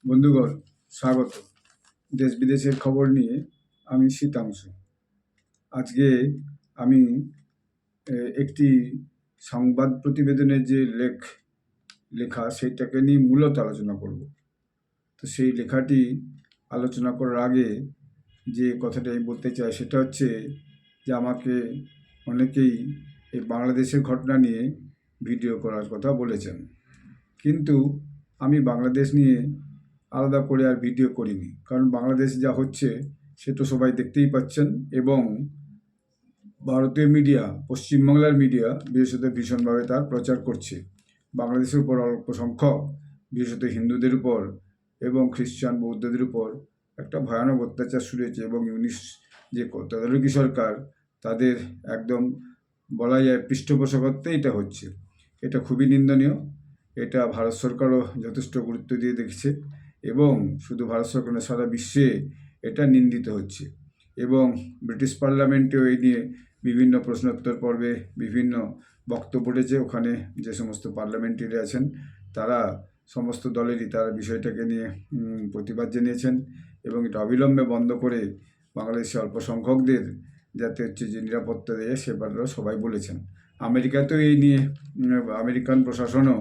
বন্ধুগণ, স্বাগত। দেশ বিদেশের খবর নিয়ে আমি শীতাংশু। আজকে আমি একটি সংবাদ প্রতিবেদনের যে লেখা সেটাকে নিয়ে মূলত আলোচনা করব। তো সেই লেখাটি আলোচনা করার আগে যে কথাটা আমি বলতে চাই সেটা হচ্ছে যে আমাকে অনেকেই এই বাংলাদেশের ঘটনা নিয়ে ভিডিও করার কথা বলেছেন, কিন্তু আমি বাংলাদেশ নিয়ে আলাদা করে আর ভিডিও করিনি, কারণ বাংলাদেশ যা হচ্ছে সে তো সবাই দেখতেই পাচ্ছেন। এবং ভারতীয় মিডিয়া, পশ্চিমবাংলার মিডিয়া বিশেষত ভীষণভাবে তার প্রচার করছে। বাংলাদেশের উপর অল্প সংখ্যক, বিশেষত হিন্দুদের উপর এবং খ্রিস্টান বৌদ্ধদের উপর একটা ভয়ানক অত্যাচার শুরু হয়েছে। এবং যে তদারকি সরকার, তাদের একদম বলা যায় পৃষ্ঠপোষকত্বে এটা হচ্ছে। এটা খুবই নিন্দনীয়। এটা ভারত সরকারও যথেষ্ট গুরুত্ব দিয়ে দেখছে, এবং শুধু ভারত সরকার না, সারা বিশ্বে এটা নিন্দিত হচ্ছে। এবং ব্রিটিশ পার্লামেন্টেও এই নিয়ে বিভিন্ন প্রশ্নোত্তর পর্বে বিভিন্ন বক্তব্য উঠেছে। ওখানে যে সমস্ত পার্লামেন্টারি আছেন তারা সমস্ত দলেরই তারা বিষয়টাকে নিয়ে প্রতিবাদ জানিয়েছেন, এবং এটা অবিলম্বে বন্ধ করে বাংলাদেশে অল্প সংখ্যকদের যাতে হচ্ছে যে নিরাপত্তা দেয় সে ব্যাপারে সবাই বলেছেন। আমেরিকাতেও এই নিয়ে আমেরিকান প্রশাসনও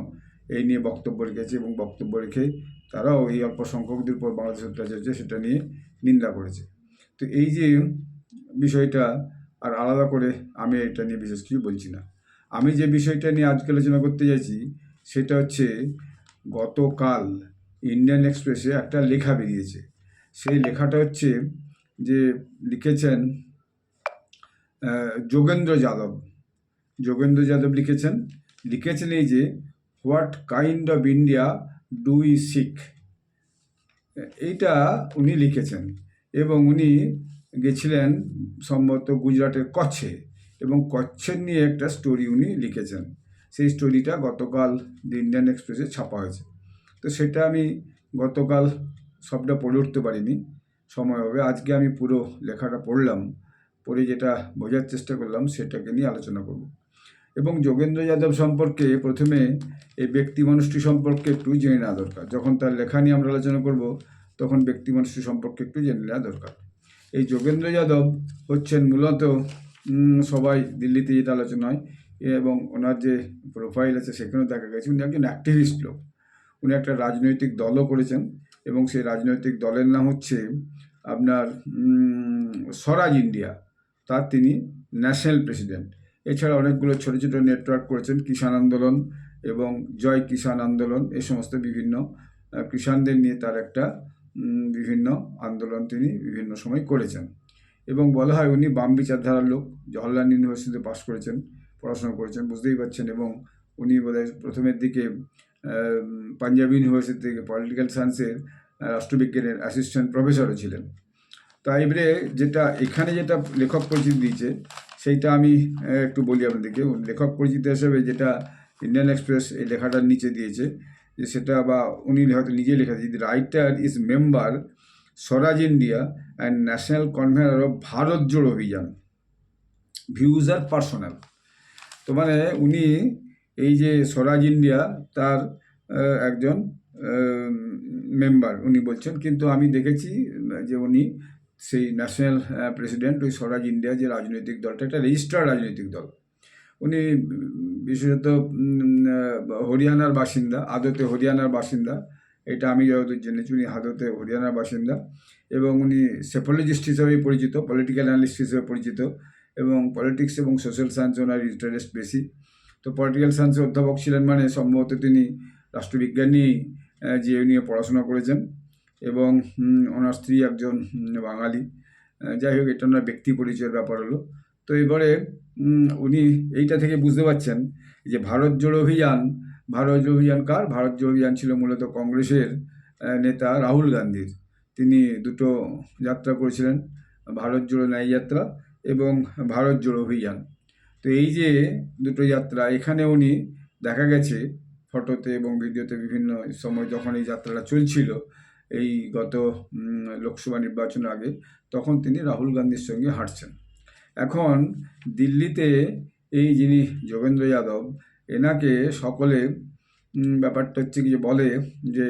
এই নিয়ে বক্তব্য রেখেছে, এবং বক্তব্য রেখে তারাও এই অল্প সংখ্যকদের উপর বাংলাদেশ অত্যাচার হচ্ছে সেটা নিয়ে নিন্দা করেছে। তো এই যে বিষয়টা, আর আলাদা করে আমি এটা নিয়ে বিশেষ কিছু বলছি না। আমি যে বিষয়টা নিয়ে আজকে আলোচনা করতে চাইছি সেটা হচ্ছে গতকাল ইন্ডিয়ান এক্সপ্রেসে একটা লেখা বেরিয়েছে। সেই লেখাটা হচ্ছে যে লিখেছেন যোগেন্দ্র যাদব লিখেছেন এই যে what kind of India do we seek, এইটা উনি লিখেছেন। এবং উনি গেছিলেন সম্ভবত গুজরাটের কচ্ছে, এবং কচ্ছের নিয়ে একটা স্টোরি উনি লিখেছেন। সেই স্টোরিটা গতকাল দি ইন্ডিয়ান এক্সপ্রেসে ছাপা হয়েছে। তো সেটা আমি গতকাল সবটা পড়ে উঠতে পারিনি, সময় হবে। আজকে আমি পুরো লেখাটা পড়লাম, পড়ে যেটা বোঝার চেষ্টা করলাম সেটাকে নিয়ে আলোচনা করব। এবং যোগেন্দ্র যাদব সম্পর্কে প্রথমে এই ব্যক্তি মানুষটি সম্পর্কে একটু জেনে নেওয়া দরকার। যখন তার লেখা নিয়ে আমরা আলোচনা করব তখন ব্যক্তি মানুষটি সম্পর্কে একটু জেনে নেওয়া দরকার। এই যোগেন্দ্র যাদব হচ্ছেন মূলত সবাই দিল্লিতে যেটা আলোচনা হয়, এবং ওনার যে প্রোফাইল আছে সেখানেও দেখা গেছে উনি একজন অ্যাক্টিভিস্ট লোক। উনি একটা রাজনৈতিক দলও করেছেন, এবং সেই রাজনৈতিক দলের নাম হচ্ছে আপনার স্বরাজ ইন্ডিয়া। তার তিনি ন্যাশনাল প্রেসিডেন্ট। এছাড়া অনেকগুলো ছোটো ছোটো নেটওয়ার্ক করেছেন, কিষাণ আন্দোলন এবং জয় কিষাণ আন্দোলন, এই সমস্ত বিভিন্ন কিষাণদের নিয়ে তার একটা বিভিন্ন আন্দোলন তিনি বিভিন্ন সময় করেছেন। এবং বলা হয় উনি বাম বিচারধারার লোক। জওহরলাল ইউনিভার্সিটিতে পাশ করেছেন, পড়াশোনা করেছেন, বুঝতেই পারছেন। এবং উনি বোধহয় প্রথমের দিকে পাঞ্জাব ইউনিভার্সিটি থেকে পলিটিক্যাল সায়েন্সের রাষ্ট্রবিজ্ঞানের অ্যাসিস্ট্যান্ট প্রফেসরও ছিলেন। তাই এবারে এখানে যেটা লেখক পরিচিতি দিয়েছে সেইটা আমি একটু বলি আপনাদেরকে। লেখক পরিচিতি হিসেবে যেটা ইন্ডিয়ান এক্সপ্রেস এই লেখাটার নিচে দিয়েছে, যে সেটা বা উনি হয়তো নিজে লেখা দিয়েছে, writer is member Swaraj India and national convener of Bharat Jodo Abhiyan, views R personal. তো মানে উনি এই যে স্বরাজ ইন্ডিয়া তার একজন মেম্বার উনি বলছেন, কিন্তু আমি দেখেছি যে উনি সেই ন্যাশনাল প্রেসিডেন্ট ওই স্বরাজ ইন্ডিয়া যে রাজনৈতিক দলটা, একটা রেজিস্টার্ড রাজনৈতিক দল। উনি বিশেষত হরিয়ানার বাসিন্দা, আদতে হরিয়ানার বাসিন্দা, এটা আমি যতদূর জেনেছি উনি আদতে হরিয়ানার বাসিন্দা। এবং উনি সেফোলজিস্ট হিসেবে পরিচিত, পলিটিক্যাল অ্যানালিস্ট হিসেবে পরিচিত, এবং পলিটিক্স এবং সোশ্যাল সায়েন্স ওনার ইন্টারেস্ট বেশি। তো পলিটিক্যাল সায়েন্সের অধ্যাপক ছিলেন মানে সম্ভবত তিনি রাষ্ট্রবিজ্ঞান নিয়েই যে নিয়ে পড়াশোনা করেছেন। এবং ওনার স্ত্রী একজন বাঙালি। যাই হোক, এটা ওনার ব্যক্তি পরিচয়ের ব্যাপার হলো। তো এবারে উনি এইটা থেকে বুঝতে পারছেন যে ভারত জোড়ো অভিযান কার? ভারত জোড়ো অভিযান ছিল মূলত কংগ্রেসের নেতা রাহুল গান্ধীর। তিনি দুটো যাত্রা করেছিলেন, ভারত জোড়ো ন্যায় যাত্রা এবং ভারত জোড়ো অভিযান। তো এই যে দুটো যাত্রা, এখানে উনি দেখা গেছে ফটোতে এবং ভিডিওতে বিভিন্ন সময় যখন এই যাত্রাটা চলছিল এই গত লোকসভা নির্বাচনের আগে, তখন তিনি রাহুল গান্ধীর সঙ্গে হাঁটছেন। এখন দিল্লিতে এই যিনি যোগেন্দ্র যাদব, এনাকে সকলে ব্যাপারটা হচ্ছে কি যে বলে যে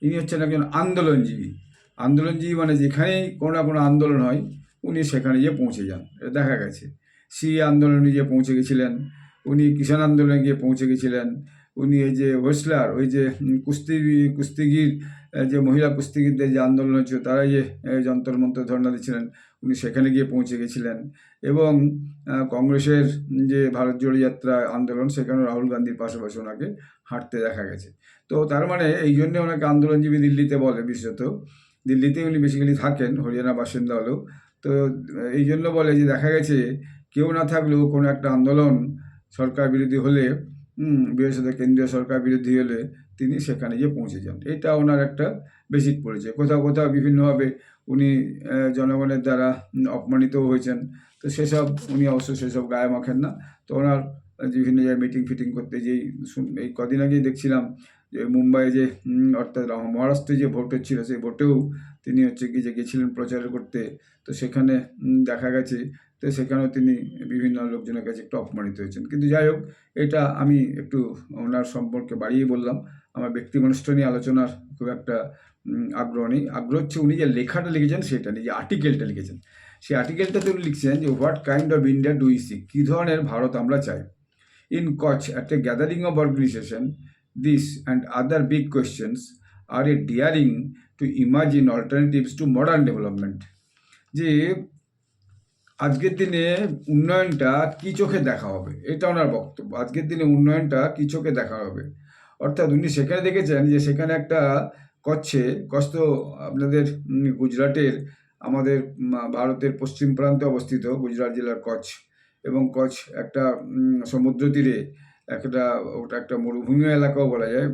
ইনি হচ্ছেন একজন আন্দোলনজীবী। আন্দোলনজীবী মানে যেখানেই কোনো না কোনো আন্দোলন হয় উনি সেখানে গিয়ে পৌঁছে যান, এটা দেখা গেছে। আন্দোলনে গিয়ে পৌঁছে গেছিলেন, উনি কিষাণ আন্দোলনে গিয়ে পৌঁছে গেছিলেন, উনি এই যে হোয়েসলার, ওই যে কুস্তিগির, যে মহিলা কুস্তিগিরদের যে আন্দোলন হচ্ছিল, তারা যে যন্তর মন্ত্র ধর্ণা দিচ্ছিলেন, উনি সেখানে গিয়ে পৌঁছে গেছিলেন। এবং কংগ্রেসের যে ভারত জোড়ো যাত্রা আন্দোলন, সেখানেও রাহুল গান্ধীর পাশাপাশি ওনাকে হাঁটতে দেখা গেছে। তো তার মানে এই জন্যে ওনাকে আন্দোলনজীবী দিল্লিতে বলে, বিশেষত দিল্লিতেই উনি বেসিক্যালি থাকেন, হরিয়ানা বাসিন্দা হলেও। তো এই জন্য বলে যে দেখা গেছে কেউ না থাকলেও কোনো একটা আন্দোলন সরকার বিরোধী হলে, বিশেষত কেন্দ্রীয় সরকার বিরোধী হলে তিনি সেখানে গিয়ে পৌঁছে যান। এটা ওনার একটা বেসিক পরিচয়। কোথাও কোথাও বিভিন্নভাবে উনি জনগণের দ্বারা অপমানিতও হয়েছেন। তো সেসব উনি অবশ্য সেসব গায়ে মাখেন না। তো ওনার বিভিন্ন জায়গায় মিটিং ফিটিং করতে এই কদিন আগেই দেখছিলাম যে মুম্বাইয়ে যে অর্থাৎ মহারাষ্ট্রে যে ভোট হচ্ছিল, সেই ভোটেও তিনি হচ্ছে কি যে গেছিলেন প্রচার করতে। তো সেখানে দেখা গেছে, তো সেখানেও তিনি বিভিন্ন লোকজনের কাছে একটু অপমানিত হয়েছেন। কিন্তু যাই হোক, এটা আমি একটু ওনার সম্পর্কে বাড়িয়ে বললাম। আমার ব্যক্তি মানুষটা নিয়ে আলোচনার খুব একটা আগ্রহ নেই। আগ্রহ হচ্ছে উনি যে লেখাটা লিখেছেন সেটা নিয়ে, যে আর্টিকেলটা লিখেছেন, সেই আর্টিকেলটাতে উনি লিখছেন যে what kind of India do you seek, কী ধরনের ভারত আমরা চাই। ইন কচ at a gathering of organization, this and other big questions are a daring to imagine alternatives to modern development. যে আজকের দিনে উন্নয়নটা কী চোখে দেখা হবে, এটা ওনার বক্তব্য। আজকের দিনে উন্নয়নটা কী চোখে দেখা হবে, অর্থাৎ উনি সেখানে দেখেছেন যে সেখানে একটা কচ্ছ তো আপনাদের গুজরাটের, আমাদের ভারতের পশ্চিম প্রান্তে অবস্থিত গুজরাট জেলার কচ্ছ। এবং কচ্ছ একটা সমুদ্র তীরে ওটা একটা মরুভূমি এলাকাও বলা যায়,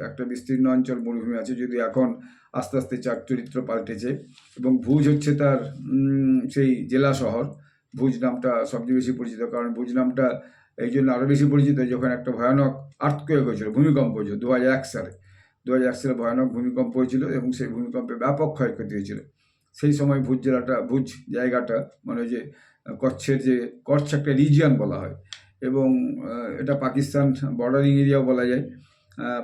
একটা বিস্তীর্ণ অঞ্চল মরুভূমি আছে, যদি এখন আস্তে আস্তে চরিত্র পাল্টেছে। এবং ভুজ হচ্ছে তার সেই জেলা শহর। ভুজ নামটা সবচেয়ে বেশি পরিচিত, কারণ ভুজ নামটা এই জন্য আরও বেশি পরিচিত, যখন একটা ভয়ানক আর্থকুয়েক হয়েছিল, ভূমিকম্প হয়েছিল 2001 সালে। 2001 সালে ভয়ানক ভূমিকম্প হয়েছিল এবং সেই ভূমিকম্পে ব্যাপক ক্ষয়ক্ষতি হয়েছিল। সেই সময় ভুজ জায়গাটা, মানে যে কচ্ছের যে কচ্ছ একটা রিজিয়ন বলা হয়, এবং এটা পাকিস্তান বর্ডারিং এরিয়াও বলা যায়।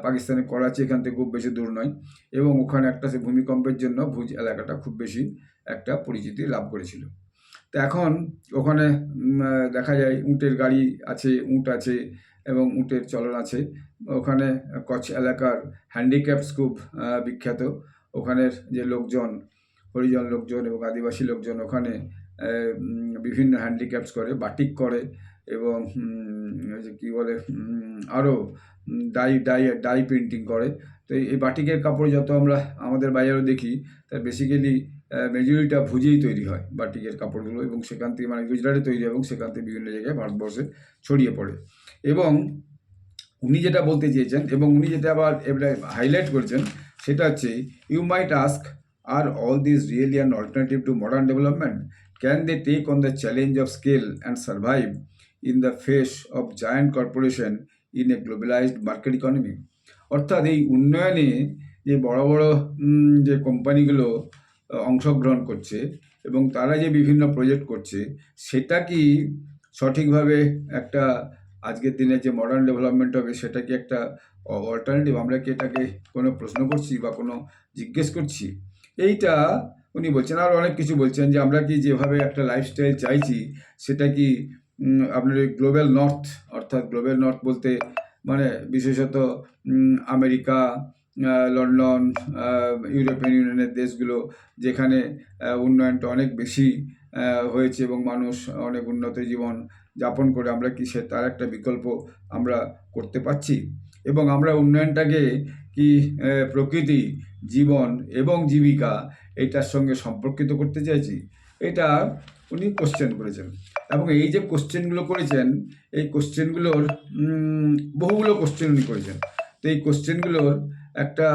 পাকিস্তানের করাচি এখান থেকে খুব বেশি দূর নয়, এবং ওখানে একটা সে ভূমিকম্পের জন্য ভুজ এলাকাটা খুব বেশি একটা পরিচিতি লাভ করেছিল। তো এখন ওখানে দেখা যায় উটের গাড়ি আছে, উট আছে এবং উটের চলন আছে। ওখানে কচ্ছ এলাকার হ্যান্ডিক্যাপস খুব বিখ্যাত। ওখানের যে লোকজন, হরিজন লোকজন এবং আদিবাসী লোকজন ওখানে বিভিন্ন হ্যান্ডিক্যাপস করে, বাটিক করে, এবং যে কী বলে আরও ডাই পেন্টিং করে। তো এই বাটিকের কাপড় যত আমরা আমাদের বাজারেও দেখি, তার বেসিক্যালি মেজরিটিটা ভুজেই তৈরি হয় বাটিকের কাপড়গুলো, এবং সেখান থেকে, মানে গুজরাটে তৈরি হয় এবং সেখান থেকে বিভিন্ন জায়গায় ভারতবর্ষে ছড়িয়ে পড়ে। এবং উনি যেটা বলতে চেয়েছেন, এবং উনি যেটা আবার হাইলাইট করেছেন, সেটা হচ্ছে you might ask, are all this really an alternative to modern development? Can they take on the challenge of scale and survive in the face of giant corporation in a globalized market economy? অর্থাৎ এই উন্নয়নে যে বড় বড় যে কোম্পানিগুলো অংশগ্রহণ করছে এবং তারা যে বিভিন্ন প্রজেক্ট করছে, সেটা কি সঠিকভাবে একটা আজকের দিনে যে মডার্ন ডেভেলপমেন্ট হবে, সেটা কি একটা অল্টারনেটিভ? আমরা কি এটাকে কোনো প্রশ্ন করছি বা কোনো জিজ্ঞেস করছি? এইটা উনি বলছেন। আর অনেক কিছু বলছেন যে আমরা কি যেভাবে একটা লাইফস্টাইল চাইছি, সেটা কি আপনার ওই গ্লোবাল নর্থ, অর্থাৎ গ্লোবাল নর্থ বলতে মানে বিশেষত আমেরিকা, লন্ডন, ইউরোপিয়ান ইউনিয়নের দেশগুলো, যেখানে উন্নয়নটা অনেক বেশি হয়েছে এবং মানুষ অনেক উন্নত জীবন যাপন করে, আমরা কি তার একটা বিকল্প আমরা করতে পারছি? এবং আমরা উন্নয়নটাকে কি প্রকৃতি, জীবন এবং জীবিকা এইটার সঙ্গে সম্পর্কিত করতে চাইছি? এটা উনি কোশ্চেন করেছেন। এবং এই যে কোশ্চেনগুলো করেছেন, এই কোশ্চেনগুলোর বহুগুলো কোশ্চেন উনি করেছেন। তো এই কোশ্চেনগুলোর একটা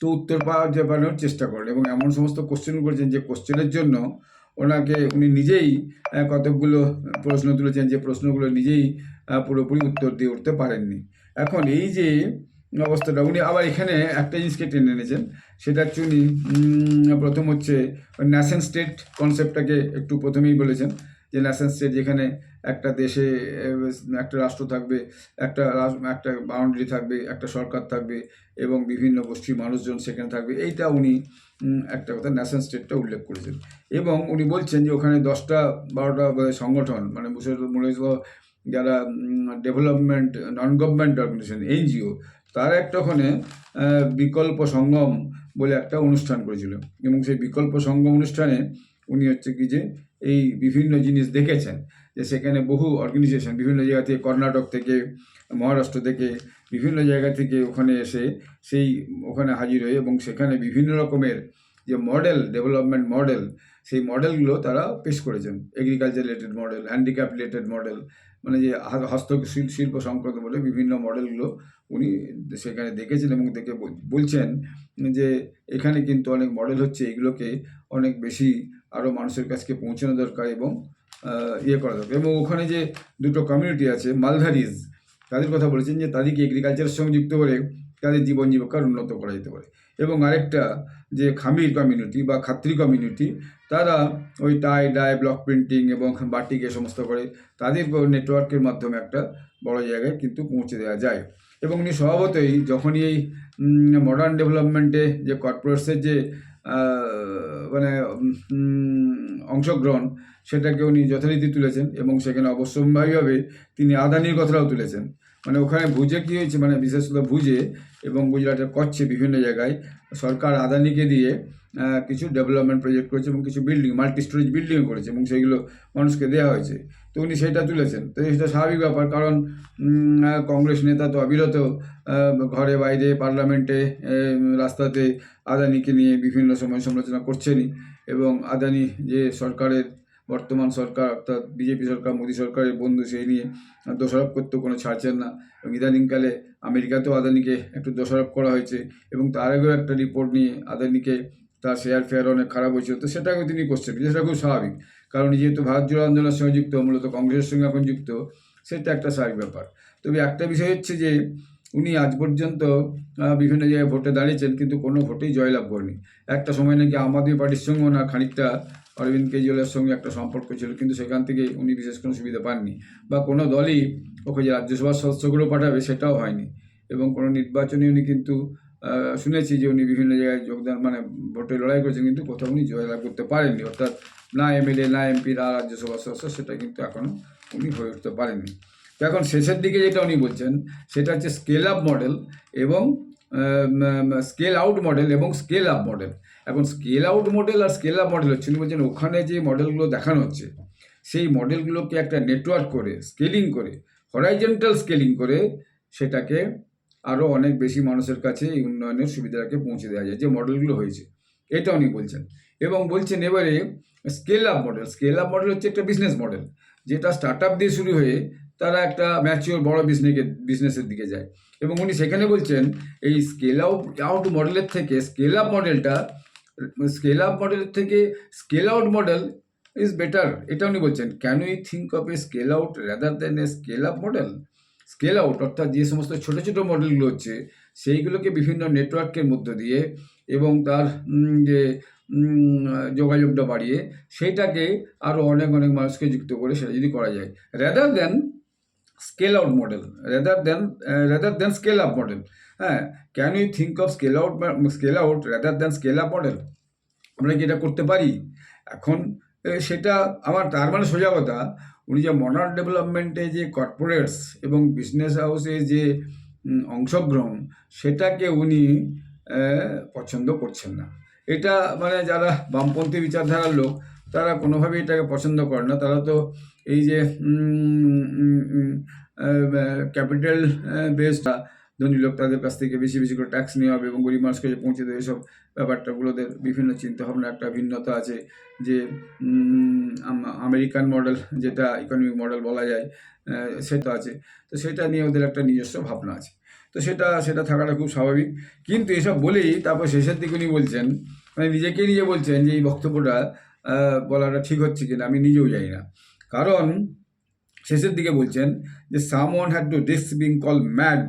তো উত্তর পাওয়ার চেষ্টা করেন, এবং এমন সমস্ত কোশ্চেন করেছেন যে কোশ্চেনের জন্য উনি নিজেই কতকগুলো প্রশ্ন তুলেছেন, যে প্রশ্নগুলো নিজেই পুরোপুরি উত্তর দিয়ে উঠতে পারেননি। এখন এই যে অবস্থাটা, উনি আবার এখানে একটা জিনিসকে টেনে এনেছেন, সেটা হচ্ছে উনি প্রথম হচ্ছে ন্যাশন স্টেট কনসেপ্টটাকে একটু প্রথমেই বলেছেন, যে ন্যাশন স্টেট যেখানে একটা দেশে একটা রাষ্ট্র থাকবে, একটা বাউন্ডারি থাকবে, একটা সরকার থাকবে এবং বিভিন্ন গোষ্ঠীর মানুষজন সেখানে থাকবে। এইটা উনি একটা কথা ন্যাশন স্টেটটা উল্লেখ করেছেন এবং উনি বলছেন যে ওখানে 10-12টা সংগঠন মানে মূলত যারা development non government organization NGO, তারা একটা ওখানে বিকল্প সঙ্গম বলে একটা অনুষ্ঠান করেছিল এবং সেই বিকল্প সঙ্গম অনুষ্ঠানে উনি হচ্ছে কি যে এই বিভিন্ন জিনিস দেখেছেন যে সেখানে বহু অর্গানাইজেশন বিভিন্ন জায়গা থেকে, কর্ণাটক থেকে, মহারাষ্ট্র থেকে, বিভিন্ন জায়গা থেকে ওখানে এসে ওখানে হাজির হয়ে এবং সেখানে বিভিন্ন রকমের যে মডেল, ডেভেলপমেন্ট মডেল, সেই মডেলগুলো তারা পেশ করেছেন। Agriculture related model, handicap related model, মানে যে শিল্প সংক্রান্ত বলে বিভিন্ন মডেলগুলো উনি সেখানে দেখেছেন এবং দেখে বলছেন যে এখানে কিন্তু অনেক মডেল হচ্ছে, এগুলোকে অনেক বেশি আরও মানুষের কাছকে পৌঁছানো দরকার এবং করা দরকার। এবং ওখানে যে দুটো কমিউনিটি আছে মালধারিজ, তাদের কথা বলেছেন যে তাদেরকে এগ্রিকালচারের সঙ্গে যুক্ত করে তাদের জীবন জীবিকার উন্নত করা যেতে পারে। এবং আরেকটা যে খামির কমিউনিটি বা খাত্রি কমিউনিটি, তারা ওই টাই ডাই ব্লক প্রিন্টিং এবং বাটিক এ সমস্ত করে, তাদের নেটওয়ার্কের মাধ্যমে একটা বড় জায়গায় কিন্তু পৌঁছে দেওয়া যায়। এবং উনি স্বভাবতই যখনই এই মডার্ন ডেভেলপমেন্টে যে কর্পোরেটসের যে মানে অংশগ্রহণ, সেটাকে উনি যথারীতি তুলেছেন এবং সেখানে অবশ্যম্ভাবীভাবে তিনি আদানির কথাটাও তুলেছেন। মানে ওখানে ভুজে কী হয়েছে, মানে বিশেষত ভুজে এবং গুজরাটের কচ্ছে বিভিন্ন জায়গায় সরকার আদানিকে দিয়ে কিছু ডেভেলপমেন্ট প্রজেক্ট করেছে এবং কিছু বিল্ডিং, মাল্টি স্টোরেজ বিল্ডিংও করেছে এবং সেইগুলো মানুষকে দেওয়া হয়েছে। তো উনি সেটা তুলেছেন। তো সেটা স্বাভাবিক ব্যাপার, কারণ কংগ্রেস নেতা তো অবিরত ঘরে বাইরে পার্লামেন্টে রাস্তাতে আদানিকে নিয়ে বিভিন্ন সময় সমালোচনা করছেনই এবং আদানি যে সরকারের বর্তমান সরকার অর্থাৎ বিজেপি সরকার, মোদী সরকারের বন্ধু, সেই নিয়ে দোষারোপ করতেও কোনো ছাড়ছেন না। এবং ইদানিংকালে আমেরিকাতেও আদানিকে একটু দোষারোপ করা হয়েছে এবং তার আগেও একটা রিপোর্ট নিয়ে আদানিকে তার শেয়ার অনেক খারাপ হয়েছিল। তো সেটাকেও তিনি করছেন, সেটা খুব স্বাভাবিক, কারণ যেহেতু ভারত জোড়ো আন্দোলনের সঙ্গে যুক্ত, মূলত কংগ্রেসের সঙ্গে এখন যুক্ত, সেটা একটা স্বাভাবিক ব্যাপার। তবে একটা বিষয় হচ্ছে যে উনি আজ পর্যন্ত বিভিন্ন জায়গায় ভোটে দাঁড়িয়েছেন কিন্তু কোনো ভোটেই জয়লাভ করেনি। একটা সময় নাকি আম আদমি পার্টির সঙ্গেও না খানিকটা অরবিন্দ কেজরিওয়ালের সঙ্গে একটা সম্পর্ক ছিল, কিন্তু সেখান থেকে উনি বিশেষ কোনো সুবিধা পাননি, বা কোনো দলই ওকে যে রাজ্যসভার সদস্যগুলো পাঠাবে সেটাও হয়নি। এবং কোনো নির্বাচনে উনি কিন্তু শুনেছি যে উনি বিভিন্ন জায়গায় যোগদান মানে ভোটে লড়াই করেছেন কিন্তু কোথাও উনি জয়লাভ করতে পারেননি, অর্থাৎ না এমএলএ না এমপি না রাজ্যসভার সদস্য, সেটা কিন্তু এখনও উনি হয়ে উঠতে পারেননি। তো এখন শেষের দিকে যেটা উনি বলছেন সেটা হচ্ছে স্কেল আপ মডেল এবং স্কেল আউট মডেল এবং স্কেল আপ মডেল। এখন স্কেল আউট মডেল আর স্কেল আপ মডেল হচ্ছে, উনি বলছেন ওখানে যে মডেলগুলো দেখানো হচ্ছে সেই মডেলগুলোকে একটা নেটওয়ার্ক করে স্কেলিং করে, হরাইজন্টাল স্কেলিং করে সেটাকে আরও অনেক বেশি মানুষের কাছে এই উন্নয়নের সুবিধাটাকে পৌঁছে দেওয়া যায়, যে মডেলগুলো হয়েছে, এটা উনি বলছেন। এবং বলছেন এবারে স্কেল আপ মডেল হচ্ছে একটা বিজনেস মডেল, যেটা স্টার্ট আপ দিয়ে শুরু হয়ে তারা একটা ম্যাচিওর বড় বিজনেসের দিকে যায়। এবং উনি সেখানে বলছেন এই আউট মডেলের থেকে scale up model is better, এটা উনি বলছেন। Can we think of A scale out rather then A scale up model? Scale out অর্থাৎ যে সমস্ত ছোটো ছোটো মডেলগুলো হচ্ছে সেইগুলোকে বিভিন্ন নেটওয়ার্কের মধ্য দিয়ে এবং তার যে যোগাযোগটা বাড়িয়ে সেইটাকে আরও অনেক অনেক মানুষকে যুক্ত করে সেটা যদি করা যায়, rather than scale out model, rather than scale up model. হ্যাঁ, can you think of scale out rather than scale up model? আমরা কি এটা করতে পারি? এখন সেটা তার মানে সোজা কথা, উনি যে মডার্ন ডেভেলপমেন্টে যে কর্পোরেটস এবং বিজনেস হাউসে যে অংশগ্রহণ, সেটাকে উনি পছন্দ করছেন না। এটা মানে যারা বামপন্থী বিচারধারার লোক, তারা কোনোভাবেই এটাকে পছন্দ করে না। তারা তো এই যে ক্যাপিটাল বেসড ধনী লোক, তাদের কাছ থেকে বেশি বেশি করে ট্যাক্স নেওয়া হবে এবং গরিব মানুষকে যে পৌঁছে দেবে, এসব ব্যাপারটাগুলোদের বিভিন্ন চিন্তাভাবনা একটা ভিন্নতা আছে। যে আমেরিকান মডেল, যেটা ইকোনমিক মডেল বলা যায়, সেটা আছে। তো সেটা নিয়ে ওদের একটা নিজস্ব ভাবনা আছে। তো সেটা থাকাটা খুব স্বাভাবিক। কিন্তু এসব বলেই তারপর শেষের দিকে উনি বলছেন, মানে নিজে বলছেন যে এই বক্তব্যটা বলাটা ঠিক হচ্ছে কিনা আমি নিজেও জানি না। কারণ শেষের দিকে বলছেন যে someone had to risk being called mad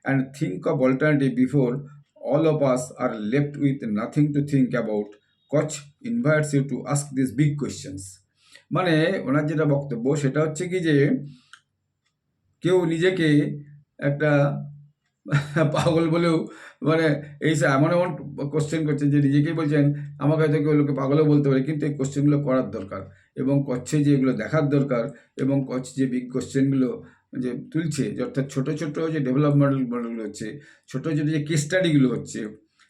and think of alternative before all of us are left with nothing to think about. Koch invites you to ask these big questions. মানে ওনার যেটা বক্তব্য সেটা হচ্ছে কি যে কেউ নিজেকে একটা পাগল বলেও, মানে এই এমন এমন কোশ্চেন করছেন যে নিজেকেই বলছেন, আমাকে হয়তো কেউ লোকে পাগলও বলতে পারে, কিন্তু এই কোশ্চেনগুলো করার দরকার এবং করছে যে এগুলো দেখার দরকার, এবং করছে যে বিগ কোশ্চেনগুলো যে তুলছে, যে অর্থাৎ ছোটো ছোটো যে ডেভেলপমেন্ট মডেলগুলো হচ্ছে, ছোটো ছোটো যে কেস স্টাডিগুলো হচ্ছে,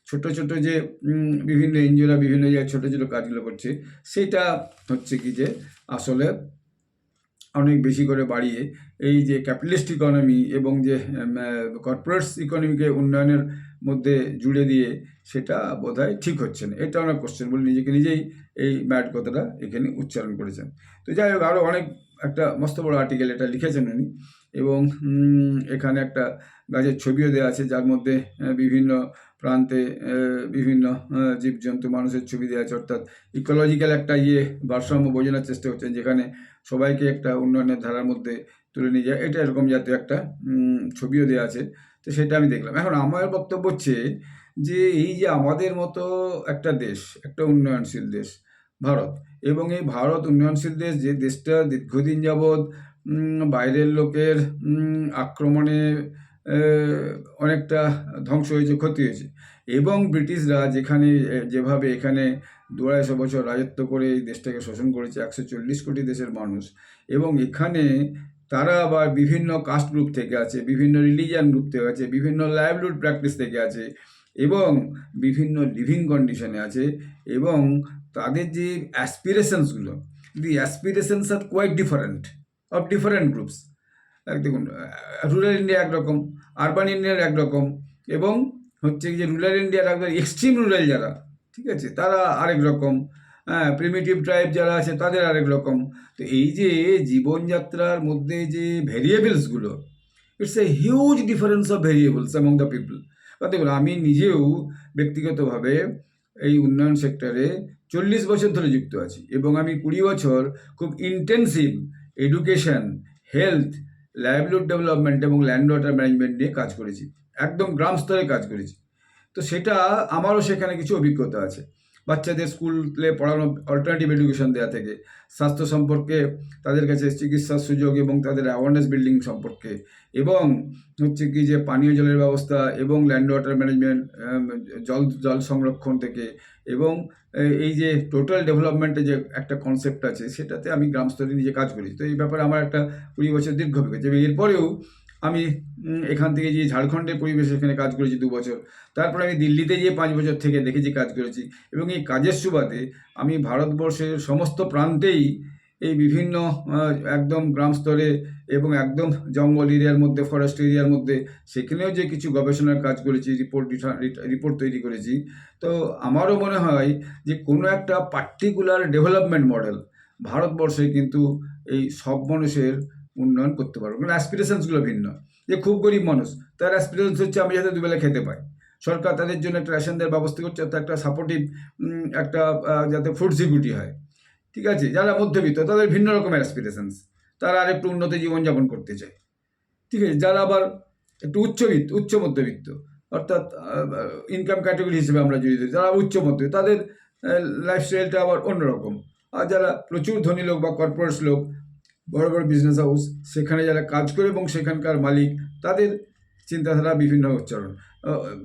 ছোটো ছোটো যে বিভিন্ন এনজিওরা বিভিন্ন জায়গায় ছোটো ছোটো কাজগুলো করছে, সেটা হচ্ছে কি যে আসলে অনেক বেশি করে বাড়িয়ে এই যে ক্যাপিটালিস্ট ইকোনমি এবং যে কর্পোরেটস ইকোনমিকে উন্নয়নের মধ্যে জুড়ে দিয়ে সেটা বোধহয় ঠিক হচ্ছে না। এটা অনেক কোশ্চেন বলে নিজেকে নিজেই এই ব্যাড কথাটা এখানে উচ্চারণ করেছেন। তো যাই হোক, আরও অনেক একটা মস্ত বড় আর্টিকেল এটা লিখেছেন উনি, এবং এখানে একটা গাছের ছবিও দেওয়া আছে যার মধ্যে বিভিন্ন প্রান্তে বিভিন্ন জীবজন্তু মানুষের ছবি দেওয়া আছে, অর্থাৎ ইকোলজিক্যাল একটা ভারসাম্য বোঝানোর চেষ্টা করছেন, যেখানে সবাইকে একটা উন্নয়নের ধারার মধ্যে তুলে নিয়ে যায়, এটা এরকম জাতীয় একটা ছবিও দেওয়া আছে। তো সেটা আমি দেখলাম। এখন আমার বক্তব্য হচ্ছে যে এই যে আমাদের মতো একটা দেশ, একটা উন্নয়নশীল দেশ ভারত, এবং এই ভারত উন্নয়নশীল দেশ, যে দেশটা দীর্ঘদিন যাবৎ বাইরের লোকের আক্রমণে অনেকটা ধ্বংস হয়েছে, ক্ষতি হয়েছে, এবং ব্রিটিশরা যেখানে যেভাবে এখানে 250 বছর রাজত্ব করে এই দেশটাকে শোষণ করেছে, 140 কোটি দেশের মানুষ, এবং এখানে তারা আবার বিভিন্ন কাস্ট গ্রুপ থেকে আছে, বিভিন্ন রিলিজিয়ান গ্রুপ থেকে আছে, বিভিন্ন লাইভলিহুড প্র্যাকটিস থেকে আছে, এবং বিভিন্ন লিভিং কন্ডিশনে আছে, এবং তাদের যে অ্যাসপিরেশনসগুলো, the aspirations are quite different of different groups. দেখুন, রুরাল ইন্ডিয়া একরকম, আরবান ইন্ডিয়ার একরকম, এবং হচ্ছে যে রুরাল ইন্ডিয়ার একদম এক্সট্রিম রুরাল যারা, ঠিক আছে, তারা আরেক রকম, হ্যাঁ, প্রিমিটিভ ট্রাইব যারা আছে তাদের আরেক রকম। তো এই যে জীবনযাত্রার মধ্যে যে ভেরিয়েবলসগুলো, it's a huge difference of variables among the people. দেখুন, আমি নিজেও ব্যক্তিগতভাবে এই উন্নয়ন সেক্টরে 40 বছর ধরে যুক্ত আছি, এবং আমি 20 বছর খুব intensive education, health, livelihood development এবং ল্যান্ড ওয়াটার ম্যানেজমেন্ট নিয়ে কাজ করেছি, একদম গ্রাম স্তরে কাজ করেছি। তো সেটা আমারও সেখানে কিছু অভিজ্ঞতা আছে, বাচ্চাদের স্কুলে পড়ানো, অল্টারনেটিভ এডুকেশন দেওয়া থেকে, স্বাস্থ্য সম্পর্কে তাদের কাছে চিকিৎসার সুযোগ এবং তাদের অ্যাওয়ারনেস বিল্ডিং সম্পর্কে, এবং হচ্ছে কি যে পানীয় জলের ব্যবস্থা এবং ল্যান্ড ওয়াটার ম্যানেজমেন্ট, জল সংরক্ষণ থেকে, এবং এই যে টোটাল ডেভেলপমেন্টে যে একটা কনসেপ্ট আছে, সেটাতে আমি গ্রাম স্তরে নিজে কাজ করি। তো এই ব্যাপারে আমার একটা 20 বছর দীর্ঘ অভিজ্ঞতা, এবং এরপরেও আমি এখান থেকে যে ঝাড়খণ্ডের পরিবেশে এখানে কাজ করেছি 2 বছর, তারপরে আমি দিল্লিতে গিয়ে 5 বছর থেকে দেখেছি, কাজ করেছি, এবং এই কাজের সুবাদে আমি ভারতবর্ষের সমস্ত প্রান্তেই এই বিভিন্ন একদম গ্রাম স্তরে এবং একদম জঙ্গল এরিয়ার মধ্যে, ফরেস্ট এরিয়ার মধ্যে, সেখানেও যে কিছু গবেষণার কাজ করেছি, রিপোর্ট তৈরি করেছি। তো আমারও মনে হয় যে কোনো একটা পার্টিকুলার ডেভেলপমেন্ট মডেল ভারতবর্ষে কিন্তু এই সব মানুষের উন্নয়ন করতে পারবো, কারণ অ্যাসপিরেশনসগুলো ভিন্ন। যে খুব গরিব মানুষ, তার অ্যাসপিরেশনস হচ্ছে আমি যাতে দুবেলা খেতে পাই, সরকার তাদের জন্য একটা রেশন দেওয়ার ব্যবস্থা করছে, অর্থাৎ একটা সাপোর্টিভ একটা যাতে ফুড সিকিউরিটি হয়, ঠিক আছে। যারা মধ্যবিত্ত, তাদের ভিন্ন রকমের অ্যাসপিরেশনস, তারা আর একটু উন্নত জীবনযাপন করতে চায়, ঠিক আছে। যারা আবার একটু উচ্চ মধ্যবিত্ত, অর্থাৎ ইনকাম ক্যাটাগরি হিসেবে আমরা যদি ধরি, যারা উচ্চ মধ্যবিত্ত, তাদের লাইফস্টাইলটা আবার অন্যরকম। আর যারা প্রচুর ধনী লোক বা কর্পোরেটস লোক, বড় বড় বিজনেস হাউস, সেখানে যারা কাজ করে এবং সেখানকার মালিক, তাদের চিন্তাধারা বিভিন্ন উচ্চারণ,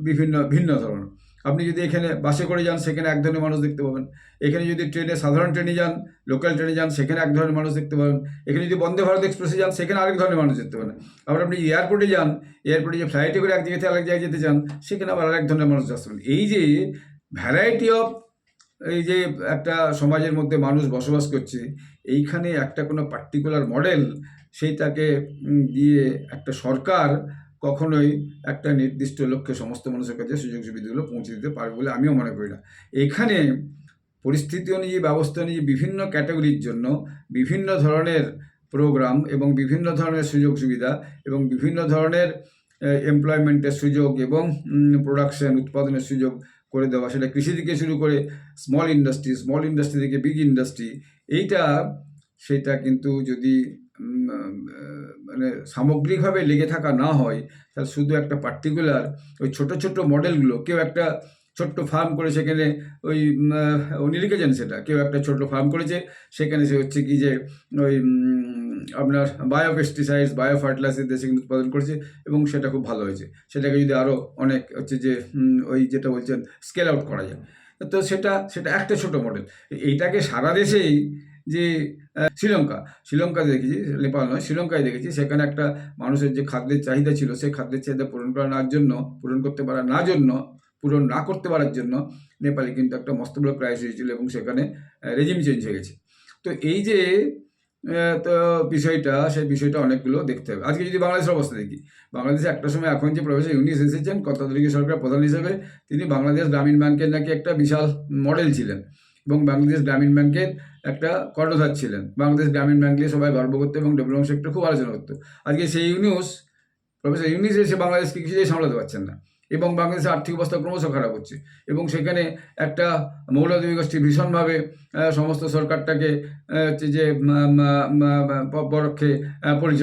বিভিন্ন ভিন্ন ধরনের। আপনি যদি এখানে বাসে করে যান, সেখানে এক ধরনের মানুষ দেখতে পাবেন। এখানে যদি সাধারণ ট্রেনে যান, লোকাল ট্রেনে যান, সেখানে এক ধরনের মানুষ দেখতে পাবেন। এখানে যদি বন্দে ভারত এক্সপ্রেসে যান, সেখানে আরেক ধরনের মানুষ দেখতে পাবেন। আবার আপনি এয়ারপোর্টে যান, এয়ারপোর্টে যে ফ্লাইটে করে এক জায়গা থেকে আরেক জায়গায় যেতে চান, সেখানে আবার আরেক ধরনের মানুষ আসতে পারেন। এই যে ভ্যারাইটি অফ, এই যে একটা সমাজের মধ্যে মানুষ বসবাস করছে, এইখানে একটা কোনো পার্টিকুলার মডেল সেইটাকে দিয়ে একটা সরকার কখনোই একটা নির্দিষ্ট লক্ষ্যে সমস্ত মানুষের কাছে সুযোগ সুবিধাগুলো পৌঁছে দিতে পারবে বলে আমিও মনে করি না। এখানে পরিস্থিতি অনুযায়ী, ব্যবস্থা অনুযায়ী বিভিন্ন ক্যাটাগরির জন্য বিভিন্ন ধরনের প্রোগ্রাম এবং বিভিন্ন ধরনের সুযোগ সুবিধা এবং বিভিন্ন ধরনের এমপ্লয়মেন্টের সুযোগ এবং প্রোডাকশন, উৎপাদনের সুযোগ করে দেওয়া, সেটা কৃষি থেকে শুরু করে স্মল ইন্ডাস্ট্রি থেকে বিগ ইন্ডাস্ট্রি, সেটা কিন্তু যদি মানে সামগ্রিকভাবে লেগে থাকা না হয়, তাহলে শুধু একটা পার্টিকুলার ওই ছোটো ছোটো মডেলগুলো, কেউ একটা ছোট্ট ফার্ম করে সেখানে ওই উনি লিখেছেন সেটা, কেউ একটা ছোট্ট ফার্ম করেছে, সেখানে সে হচ্ছে কি যে ওই আপনার বায়ো পেস্টিসাইডস, বায়ো ফার্টিলাইজার দিয়ে সেখানে উৎপাদন করেছে এবং সেটা খুব ভালো হয়েছে। সেটাকে যদি আরও অনেক হচ্ছে যে ওই যেটা বলছেন স্কেল আউট করা যায়, তো সেটা একটা ছোট মডেল। এইটাকে সারা দেশেই যে শ্রীলঙ্কাতে দেখেছি, নেপাল নয়, শ্রীলঙ্কায় দেখেছি, সেখানে একটা মানুষের যে খাদ্যের চাহিদা ছিল, সেই খাদ্যের চাহিদা পূরণ না করতে পারার জন্য নেপালে কিন্তু একটা মস্ত বড় ক্রাইসিস হয়েছিল এবং সেখানে রেজিম চেঞ্জ হয়ে গেছে। তো এই যে তো সেই বিষয়টা অনেকগুলো দেখতে হবে। আজকে যদি বাংলাদেশের অবস্থা দেখি, বাংলাদেশে একটা সময় এখন যে প্রফেসর ইউনূস এসেছেন তত্ত্বাবধায়ক সরকার প্রধান হিসেবে, তিনি বাংলাদেশ গ্রামীণ ব্যাংকের নাকি একটা বিশাল মডেল ছিলেন এবং বাংলাদেশ গ্রামীণ ব্যাংকের একটা কর্ণধার ছিলেন। বাংলাদেশ গ্রামীণ ব্যাংক নিয়ে সবাই গর্ব করতো এবং ডেভেলপমেন্ট সেক্টর খুব আলোচনা করতো। আজকে সেই প্রফেসর ইউনূস এসে বাংলাদেশকে কিছুতেই সামলাতে পারছেন না এবং বাংলাদেশের আর্থিক অবস্থা ক্রমশ খারাপ হচ্ছে এবং সেখানে একটা মৌলবাদী গোষ্ঠী ভীষণভাবে সমস্ত সরকারটাকে হচ্ছে যে পরোক্ষে পরিচালনা